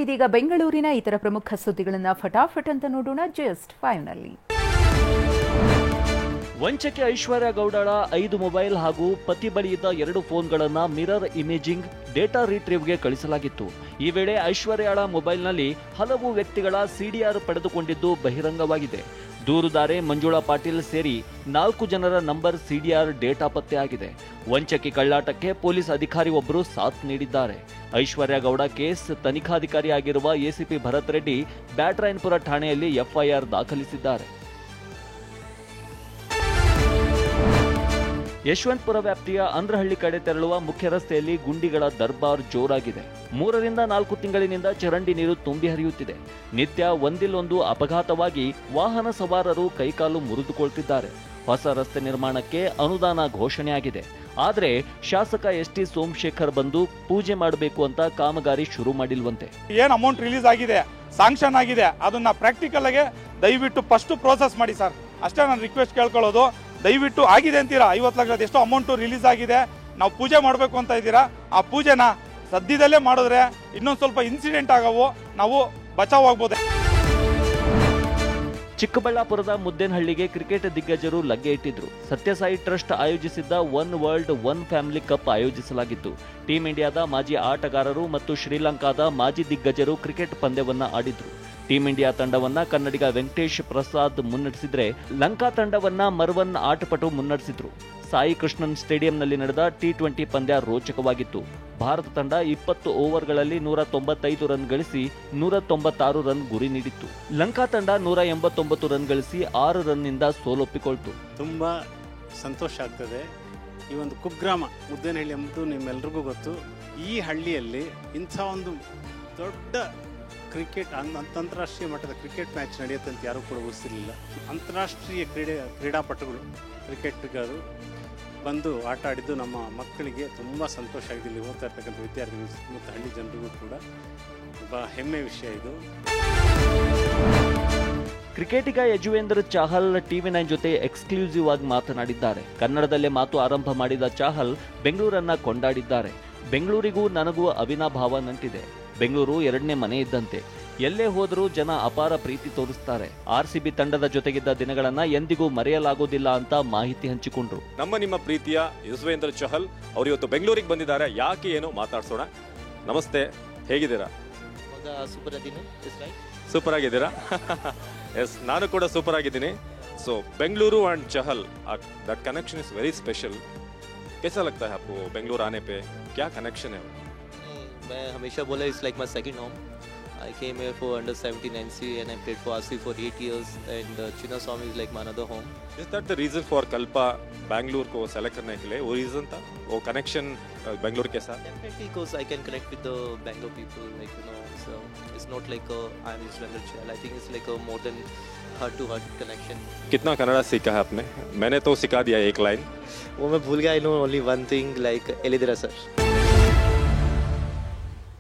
ಇದೀಗ ಬೆಂಗಳೂರಿನ ಇತರ ಪ್ರಮುಖ ಸುದ್ದಿಗಳನ್ನು ಫಟಾಫಟ್ ಅಂತ ನೋಡೋಣ ಜಸ್ಟ್ 5 ನಲ್ಲಿ. ವಂಚಕೆ ಐಶ್ವರ್ಯ ಗೌಡಳ 5 ಮೊಬೈಲ್ ಹಾಗೂ ಪತಿ ಬಳಿಯಿದ್ದ 2 ಫೋನ್ಗಳನ್ನು ಮಿರರ್ ಇಮೇಜಿಂಗ್ ಡೇಟಾ ರಿಟ್ರೀವ್ಗೆ ಕಳಿಸಲಾಗಿತ್ತು. ಈ ವೇಳೆ ಐಶ್ವರ್ಯಳ ಮೊಬೈಲ್ನಲ್ಲಿ ಹಲವು ವ್ಯಕ್ತಿಗಳ ಸಿಡಿಆರ್ ಪಡೆದುಕೊಂಡಿದ್ದು ಬಹಿರಂಗವಾಗಿದೆ. ದೂರುದಾರೆ ಮಂಜುಳಾ ಪಾಟೀಲ್ ಸೇರಿ 4 ಜನರ ನಂಬರ್ ಸಿಡಿಆರ್ ಡೇಟಾ ಪತ್ತೆಯಾಗಿದೆ. ವಂಚಕಿ ಕಳ್ಳಾಟಕ್ಕೆ ಪೊಲೀಸ್ ಅಧಿಕಾರಿ ಒಬ್ಬರು ಸಾಥ್ ನೀಡಿದ್ದಾರೆ. ಐಶ್ವರ್ಯ ಗೌಡ ಕೇಸ್ ತನಿಖಾಧಿಕಾರಿಯಾಗಿರುವ ಎಸಿಪಿ ಭರತ್ ರೆಡ್ಡಿ ಬ್ಯಾಟರಾಯನಪುರ ಠಾಣೆಯಲ್ಲಿ ಎಫ್ಐಆರ್ ದಾಖಲಿಸಿದ್ದಾರೆ. ಯಶವಂತಪುರ ವ್ಯಾಪ್ತಿಯ ಅಂದ್ರಹಳ್ಳಿ ಕಡೆ ತೆರಳುವ ಮುಖ್ಯ ರಸ್ತೆಯಲ್ಲಿ ಗುಂಡಿಗಳ ದರ್ಬಾರ್ ಜೋರಾಗಿದೆ. 3 ರಿಂದ 4 ತಿಂಗಳಿನಿಂದ ಚರಂಡಿ ನೀರು ತುಂಬಿ ಹರಿಯುತ್ತಿದೆ. ನಿತ್ಯ ಒಂದಿಲ್ಲೊಂದು ಅಪಘಾತವಾಗಿ ವಾಹನ ಸವಾರರು ಕೈಕಾಲು ಮುರಿದುಕೊಳ್ತಿದ್ದಾರೆ. ಹೊಸ ರಸ್ತೆ ನಿರ್ಮಾಣಕ್ಕೆ ಅನುದಾನ ಘೋಷಣೆಯಾಗಿದೆ. ಆದರೆ ಶಾಸಕ ಎಸ್ ಟಿ ಸೋಮಶೇಖರ್ ಬಂದು ಪೂಜೆ ಮಾಡಬೇಕು ಅಂತ ಕಾಮಗಾರಿ ಶುರು ಮಾಡಿಲ್ವಂತೆ. ಏನು ಅಮೌಂಟ್ ರಿಲೀಸ್ ಆಗಿದೆ, ಸ್ಯಾಂಕ್ಷನ್ ಆಗಿದೆ, ಅದನ್ನ ಪ್ರಾಕ್ಟಿಕಲ್ ಆಗಿ ದಯವಿಟ್ಟು ಫಸ್ಟ್ ಪ್ರೋಸೆಸ್ ಮಾಡಿ ಸರ್. ಅಷ್ಟೇ ನಾನು ರಿಕ್ವೆಸ್ಟ್ ಕೇಳ್ಕೊಳ್ಳೋದು. ದಯವಿಟ್ಟು ಆಗಿದೆ ಅಂತೀರಾ 50 ಲಕ್ಷದ ಎಷ್ಟು ಅಮೌಂಟ್ ರಿಲೀಸ್ ಆಗಿದೆ, ನಾವು ಪೂಜೆ ಮಾಡಬೇಕು ಅಂತ ಇದ್ದೀರಾ. ಆ ಪೂಜೆನ ಸದ್ಯದಲ್ಲೇ ಮಾಡಿದ್ರೆ ಇನ್ನೊಂದು ಸ್ವಲ್ಪ ಇನ್ಸಿಡೆಂಟ್ ಆಗವು, ನಾವು ಬಚಾವ್ ಆಗ್ಬೋದು. ಚಿಕ್ಕಬಳ್ಳಾಪುರದ ಮುದ್ದೇನಹಳ್ಳಿಗೆ ಕ್ರಿಕೆಟ್ ದಿಗ್ಗಜರು ಲಗ್ಗೆ ಇಟ್ಟಿದ್ರು. ಸತ್ಯಸಾಯಿ ಟ್ರಸ್ಟ್ ಆಯೋಜಿಸಿದ್ದ one world one family cup ಆಯೋಜಿಸಲಾಗಿತ್ತು. ಟೀಂ ಇಂಡಿಯಾದ ಮಾಜಿ ಆಟಗಾರರು ಮತ್ತು ಶ್ರೀಲಂಕಾದ ಮಾಜಿ ದಿಗ್ಗಜರು ಕ್ರಿಕೆಟ್ ಪಂದ್ಯವನ್ನ ಆಡಿದ್ರು. ಟೀಂ ಇಂಡಿಯಾ ತಂಡವನ್ನ ಕನ್ನಡಿಗ ವೆಂಕಟೇಶ್ ಪ್ರಸಾದ್ ಮುನ್ನಡೆಸಿದ್ರೆ, ಲಂಕಾ ತಂಡವನ್ನ ಮರ್ವನ್ ಆಟಪಟು ಮುನ್ನಡೆಸಿದ್ರು. ಸಾಯಿ ಕೃಷ್ಣನ್ ಸ್ಟೇಡಿಯಂನಲ್ಲಿ ನಡೆದ ಟಿ20 ಪಂದ್ಯ ರೋಚಕವಾಗಿತ್ತು. ಭಾರತ ತಂಡ 20 ಓವರ್ಗಳಲ್ಲಿ 195 ರನ್ ಗಳಿಸಿ 196 ರನ್ ಗುರಿ ನೀಡಿತ್ತು. ಲಂಕಾ ತಂಡ 189 ರನ್ ಗಳಿಸಿ 6 ರನ್ನಿಂದ ಸೋಲೊಪ್ಪಿಕೊಳ್ತು. ತುಂಬಾ ಸಂತೋಷ ಆಗ್ತದೆ. ಈ ಒಂದು ಕುಗ್ರಾಮ ಮುದ್ದೇನಹಳ್ಳಿ ಎಂಬುದು ನಿಮ್ಮೆಲ್ರಿಗೂ ಗೊತ್ತು. ಈ ಹಳ್ಳಿಯಲ್ಲಿ ಇಂಥ ಒಂದು ದೊಡ್ಡ ಕ್ರಿಕೆಟ್ ಅಂತಾರಾಷ್ಟ್ರೀಯ ಮಟ್ಟದ ಕ್ರಿಕೆಟ್ ಮ್ಯಾಚ್ ನಡೆಯುತ್ತೆ ಅಂತ ಯಾರೂ ಕೂಡ ಊಹಿಸಿರಲಿಲ್ಲ. ಅಂತಾರಾಷ್ಟ್ರೀಯ ಕ್ರೀಡಾಪಟುಗಳು ಕ್ರಿಕೆಟ್ಗಾರು ಬಂದು ಆಟ ಆಡಿದ್ದು ನಮ್ಮ ಮಕ್ಕಳಿಗೆ ತುಂಬ ಸಂತೋಷ ಆಗಿದೆ. ಇಲ್ಲಿ ಓದ್ತಾ ಇರ್ತಕ್ಕಂಥ ವಿದ್ಯಾರ್ಥಿಗಳು ಮತ್ತು ಹಳ್ಳಿ ಜನರಿಗೂ ಕೂಡ ತುಂಬ ಹೆಮ್ಮೆ ವಿಷಯ ಇದು. ಕ್ರಿಕೆಟಿಗ ಯಜುವೇಂದ್ರ ಚಾಹಲ್ ಟಿವಿ9 ಜೊತೆ ಎಕ್ಸ್ಕ್ಲೂಸಿವ್ ಆಗಿ ಮಾತನಾಡಿದ್ದಾರೆ. ಕನ್ನಡದಲ್ಲೇ ಮಾತು ಆರಂಭ ಮಾಡಿದ ಚಾಹಲ್ ಬೆಂಗಳೂರನ್ನ ಕೊಂಡಾಡಿದ್ದಾರೆ. ಬೆಂಗಳೂರಿಗೂ ನನಗೂ ಅವಿನಾಭಾವ ನಂಟಿದೆ. ಬೆಂಗಳೂರು 2ನೇ ಮನೆ ಇದ್ದಂತೆ. ಎಲ್ಲೇ ಹೋದರೂ ಜನ ಅಪಾರ ಪ್ರೀತಿ ತೋರಿಸ್ತಾರೆ. RCB ತಂಡದ ಜೊತೆಗಿದ್ದ ದಿನಗಳನ್ನ ಎಂದಿಗೂ ಮರೆಯಲಾಗೋದಿಲ್ಲ ಅಂತ ಮಾಹಿತಿ ಹಂಚಿಕೊಂಡ್ರು. ನಿಮ್ಮ ಪ್ರೀತಿಯ ಯಜುವೇಂದ್ರ ಚಹಲ್ ಅವರು ಇವತ್ತು ಬೆಂಗಳೂರಿಗೆ ಬಂದಿದ್ದಾರೆ. ಯಾಕೆ ಏನು ಮಾತಾಡ್ಸೋಣ. ನಮಸ್ತೆ, ಹೇಗಿದ್ದೀರಾ? ಸೂಪರ್ ಆಗಿದ್ದೀರಾ? ಎಸ್, ನಾನು ಕೂಡ ಸೂಪರ್ ಆಗಿದ್ದೀನಿ. So Bengaluru and Chahal, that connection is very special. कैसा लगता है आपको बेंगलुरु आने पे? क्या कनेक्शन है? मैं हमेशा बोला it's like my second home. I came here for under 17 NC and I played for RCB for 8 years and Chinnaswamy is like my another home. Is that the reason for Kalpa Bangalore को select करने के लिए? वो reason था, वो connection Bangalore के साथ? Definitely because I can connect with the Bangalore people, like you know, so it's not like I'm Yuzvendra Chahal. I think it's like a more than heart to heart connection. कितना कन्नड़ा सीखा है आपने? मैंने तो सिखा दिया एक लाइन. वो मैं भूल गया. I know only one thing, like Elidira sir.